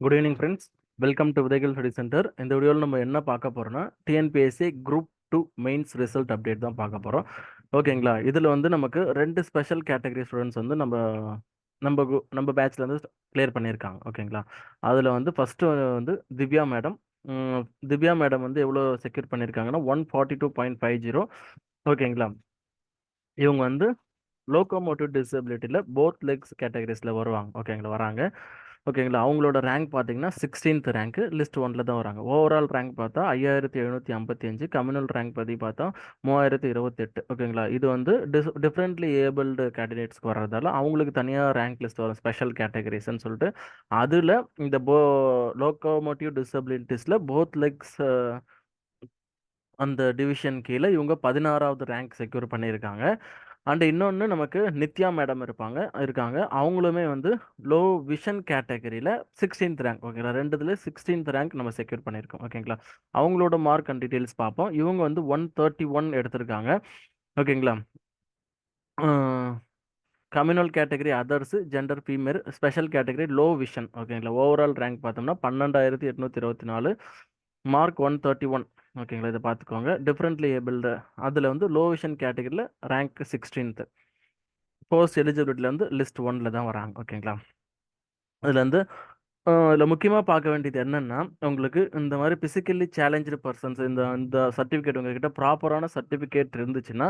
Good evening friends. Welcome to விதைகள் study centre. இந்த வீடியோவில் நம்ம என்ன பார்க்க போறோம்னா TNPSC group 2 mains result update தான் பார்க்க போகிறோம். ஓகேங்களா? இதில் வந்து நமக்கு ரெண்டு ஸ்பெஷல் கேட்டகரி ஸ்டூடெண்ட்ஸ் வந்து நம்ம பேட்ச்ல இருந்து கிளியர் பண்ணியிருக்காங்க. ஓகேங்களா? அதில் வந்து ஃபர்ஸ்ட் வந்து திவ்யா மேடம். திவ்யா மேடம் வந்து எவ்வளோ செக்யூர் பண்ணியிருக்காங்கன்னா 142.50. ஓகேங்களா? இவங்க வந்து லோகோமோட்டிவ் டிசபிலிட்டியில் போத் லெக்ஸ் கேட்டகரிஸில் வருவாங்க. ஓகேங்களா? வராங்க. ஓகேங்களா? அவங்களோட ரேங்க் பார்த்தீங்கன்னா 16th ரேங்க் லிஸ்ட் ஒன்ல தான் வராங்க. ஓவரால் ரேங்க் பார்த்தா 5755. கம்யூனல் ரேங்க் பற்றி பார்த்தா 3028. ஓகேங்களா? இது வந்து டிஃப்ரெண்ட்லி ஏபிள்டு கேண்டிடேட்ஸ்க்கு வர்றதால அவங்களுக்கு தனியாக ரேங்க் லிஸ்ட் வரும், ஸ்பெஷல் கேட்டகரிஸ்ன்னு சொல்லிட்டு. அதில் இந்த லோகோமோட்டிவ் டிசபிலிட்டிஸில் போத் லெக்ஸ் அந்த டிவிஷன் கீழே இவங்க 16வது ரேங்க் செக்யூர் பண்ணியிருக்காங்க. அண்ட் இன்னொன்று நமக்கு நித்யா மேடம் இருக்காங்க. அவங்களுமே வந்து லோ விஷன் கேட்டகரியில் 16th ரேங்க். ஓகேங்களா? ரெண்டுத்துல 16th ரேங்க் நம்ம செக்யூர் பண்ணியிருக்கோம். ஓகேங்களா? அவங்களோட மார்க் அண்ட் டீட்டெயில்ஸ் பார்ப்போம். இவங்க வந்து 131 எடுத்திருக்காங்க. ஓகேங்களா? Communal category others, gender female, special category low vision. ஓகேங்களா? ஓவரால் ரேங்க் பார்த்தோம்னா 12824, மார்க் 131. ஓகேங்களா? இதை பார்த்துக்கோங்க. டிஃப்ரெண்ட்லி ஏபிள்டு அதில் வந்து லோ விஷன் கேட்டகரியில் ரேங்க் 16th. போஸ்ட் எலிஜிபிலிட்டியில் வந்து லிஸ்ட் ஒன்ல தான் வராங்க. ஓகேங்களா? அதில் வந்து இதில் முக்கியமாக பார்க்க வேண்டியது என்னென்னா, உங்களுக்கு இந்த மாதிரி பிசிக்கலி சேலஞ்சு பர்சன்ஸ் இந்த இந்த சர்டிஃபிகேட் உங்ககிட்ட ப்ராப்பரான சர்டிஃபிகேட் இருந்துச்சுன்னா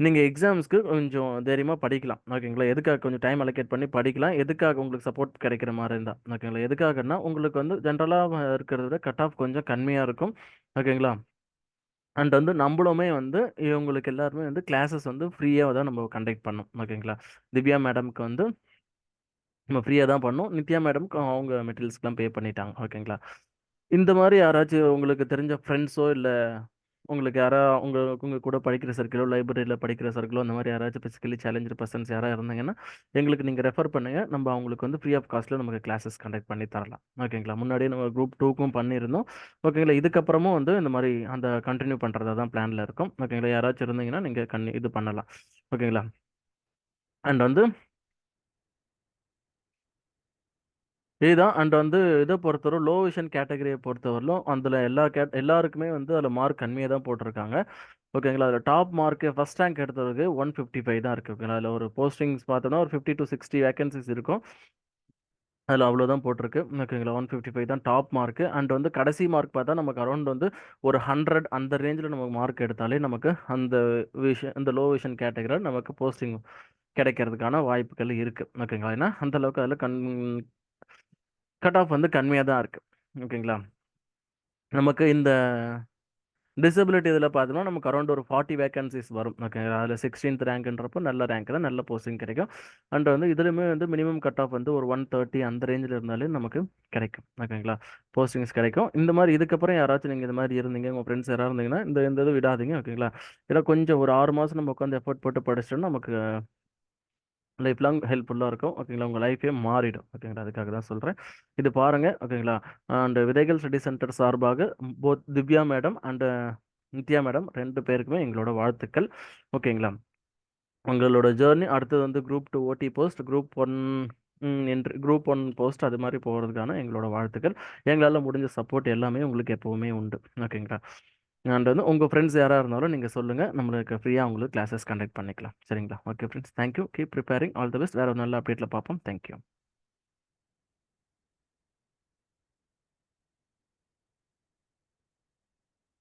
நீங்கள் எக்ஸாம்ஸ்க்கு கொஞ்சம் தைரியமாக படிக்கலாம். ஓகேங்களா? எதுக்காக கொஞ்சம் டைம் அலோகேட் பண்ணி படிக்கலாம். எதுக்காக உங்களுக்கு சப்போர்ட் கிடைக்கிற மாதிரி இருந்தால். ஓகேங்களா? எதுக்காகன்னா உங்களுக்கு வந்து ஜென்ரலாக இருக்கிறத விட கட் ஆஃப் கொஞ்சம் கம்மியாக இருக்கும். ஓகேங்களா? அண்ட் வந்து நம்மளுமே வந்து இவங்களுக்கு எல்லாருமே வந்து கிளாஸஸ் வந்து ஃப்ரீயாக தான் நம்ம கண்டக்ட் பண்ணோம். ஓகேங்களா? திவ்யா மேடம்க்கு வந்து நம்ம ஃப்ரீயாக தான் பண்ணோம். நித்யா மேடம்க்கு அவங்க மெட்டீரியல்ஸ்க்குலாம் பே பண்ணிட்டாங்க. ஓகேங்களா? இந்த மாதிரி யாராச்சும் உங்களுக்கு தெரிஞ்ச ஃப்ரெண்ட்ஸோ இல்லை உங்களுக்கு உங்க கூட படிக்கிற சர்க்கிளோ, லைப்ரரியில் படிக்கிற சர்க்கிளோ, அந்த மாதிரி யாராச்சும் பிசிக்கலி சேலஞ்சு பர்சன்ஸ் யாராவது இருந்தீங்கன்னா எங்களுக்கு நீங்கள் ரெஃபர் பண்ணுங்க. நம்ம அவங்களுக்கு வந்து ஃப்ரீ ஆஃப் காஸ்ட்டில் நமக்கு கிளாஸஸ் கண்டக்ட் பண்ணி தரலாம். ஓகேங்களா? முன்னாடியே நம்ம குரூப் 2க்கும் பண்ணியிருந்தோம். ஓகேங்களா? இதுக்கப்புறமும் வந்து இந்த மாதிரி அந்த கண்டினியூ பண்ணுறதா தான் பிளானில் இருக்கும். ஓகேங்களா? யாராச்சும் இருந்தீங்கன்னா நீங்கள் இது பண்ணலாம். ஓகேங்களா? அண்ட் வந்து இதுதான். அண்ட் வந்து இதை பொறுத்தவரை லோ விஷன் கேட்டகரியை பொறுத்தவரையிலும் அதில் எல்லாருக்குமே வந்து அதில் மார்க் கம்மியாக தான் போட்டிருக்காங்க. ஓகேங்களா? அதில் டாப் மார்க்கு ஃபர்ஸ்ட் ரேங்க் எடுத்தவருக்கு 155 தான் இருக்குது. ஓகேங்களா? அதில் ஒரு போஸ்டிங்ஸ் பார்த்தோம்னா ஒரு 50 to 60 வேகன்சிஸ் இருக்கும். அதில் அவ்வளோதான் போட்டிருக்கு. ஓகேங்களா? 155 தான் டாப் மார்க்கு. அண்ட் வந்து கடைசி மார்க் பார்த்தா நமக்கு அரௌண்ட் வந்து ஒரு 100 அந்த ரேஞ்சில் நமக்கு மார்க் எடுத்தாலே நமக்கு அந்த இந்த லோ விஷன் கேட்டகரியில் நமக்கு போஸ்டிங் கிடைக்கிறதுக்கான வாய்ப்புகள் இருக்குது. ஓகேங்களா? ஏன்னா அந்த அளவுக்கு அதில் கட் ஆஃப் வந்து கம்மியாக தான் இருக்குது. ஓகேங்களா? நமக்கு இந்த டிசபிலிட்டி இதில் பார்த்தோம்னா நமக்கு அரௌண்ட் ஒரு 40 வேகன்சிஸ் வரும். ஓகேங்களா? அதில் 16th ரேங்க்ன்றப்போ நல்ல ரேங்க் தான், நல்ல போஸ்டிங் கிடைக்கும். அண்ட் வந்து இதுலையுமே வந்து மினிமம் கட் ஆஃப் வந்து ஒரு 130 அந்த ரேஞ்சில் இருந்தாலே நமக்கு கிடைக்கும். ஓகேங்களா? போஸ்டிங்ஸ் கிடைக்கும். இந்த மாதிரி இதுக்கப்புறம் யாராச்சும் நீங்கள் இந்த மாதிரி இருந்தீங்க, உங்கள் ஃப்ரெண்ட்ஸ் யாராவது இருந்தீங்கன்னா இந்த இது விடாதீங்க. ஓகேங்களா? ஏன்னா கொஞ்சம் ஒரு 6 மாதம் நம்ம உட்காந்து எஃபோர்ட் போட்டு படிச்சிட்டோம்னா நமக்கு லைஃப் லாங் ஹெல்ப்ஃபுல்லாக இருக்கும். ஓகேங்களா? உங்கள் லைஃபே மாறிடும். ஓகேங்களா? அதுக்காக தான் சொல்கிறேன். இது பாருங்கள். ஓகேங்களா? அண்ட் விதைகள் ஸ்டடி சென்டர் சார்பாக both Divya madam and Nithya madam 2 பேருக்குமே எங்களோட வாழ்த்துக்கள். ஓகேங்களா? உங்களோட ஜேர்னி அடுத்தது வந்து குரூப் 2 ஓடி போஸ்ட், குரூப் 1 போஸ்ட் அது மாதிரி போகிறதுக்கான எங்களோட வாழ்த்துக்கள். எங்களால் முடிஞ்ச சப்போர்ட் எல்லாமே உங்களுக்கு எப்போவுமே உண்டு. ஓகேங்களா? அண்ட் வந்து உங்கள் ஃப்ரெண்ட்ஸ் யாராக இருந்தாலும் நீங்கள் சொல்லுங்கள், நம்மளுக்கு ஃப்ரீயாக உங்களுக்கு கிளாஸஸ் கண்டக்ட் பண்ணிக்கலாம். சரிங்களா? Okay friends, thank you. Keep preparing. All the best. வேறு ஒரு நல்ல அப்டேட்டில் பார்ப்போம். தேங்க்யூ.